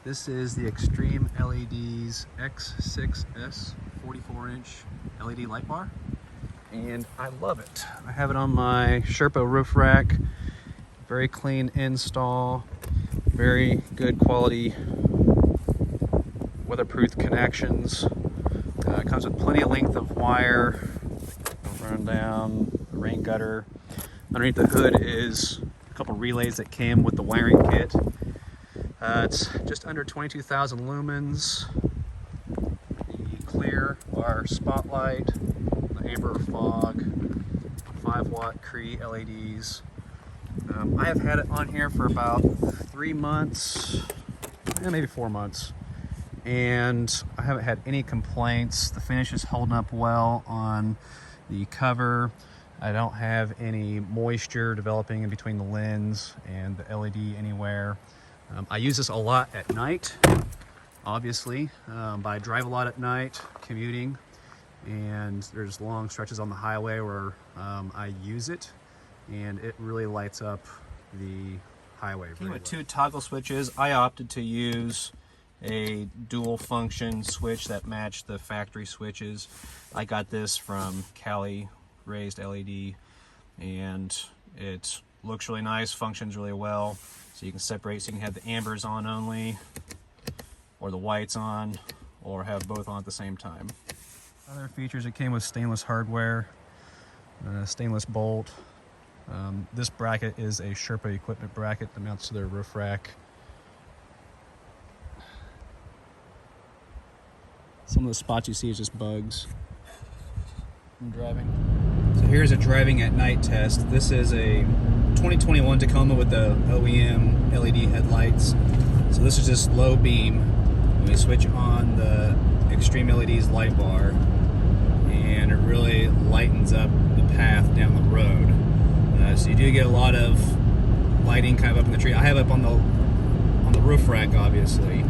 This is the Extreme LEDs X6S 44-inch LED light bar, and I love it. I have it on my Sherpa roof rack. Very clean install, very good quality weatherproof connections. It comes with plenty of length of wire. Run down the rain gutter. Underneath the hood is a couple relays that came with the wiring kit. It's just under 22,000 lumens. The clear bar spotlight, the amber fog, 5-watt Cree LEDs. I have had it on here for about 3 months, maybe 4 months, and I haven't had any complaints. The finish is holding up well on the cover. I don't have any moisture developing in between the lens and the LED anywhere. I use this a lot at night, obviously. But I drive a lot at night, commuting, and there's long stretches on the highway where I use it, and it really lights up the highway. Came with 2 toggle switches. I opted to use a dual function switch that matched the factory switches. I got this from Cali Raised LED, and it looks really nice, functions really well. So you can separate, so you can have the ambers on only, or the whites on, or have both on at the same time. Other features, it came with stainless hardware, stainless bolt. This bracket is a Sherpa equipment bracket that mounts to their roof rack. Some of the spots you see is just bugs from driving. So here's a driving at night test. This is a 2021 Tacoma with the OEM LED headlights. So this is just low beam. And we switch on the Extreme LEDs light bar, and it really lightens up the path down the road. So you do get a lot of lighting kind of up in the tree. I have it up on the roof rack, obviously,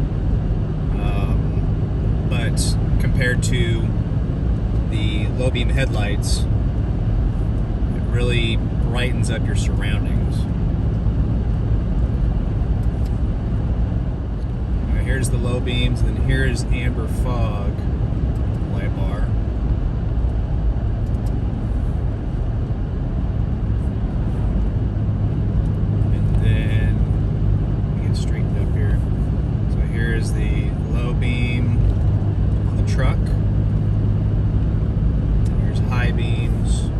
but compared to the low beam headlights, it really brightens up your surroundings. Now here's the low beams, and then here's amber fog light bar. And then we get straightened up here. So here's the low beam on the truck. Here's high beams.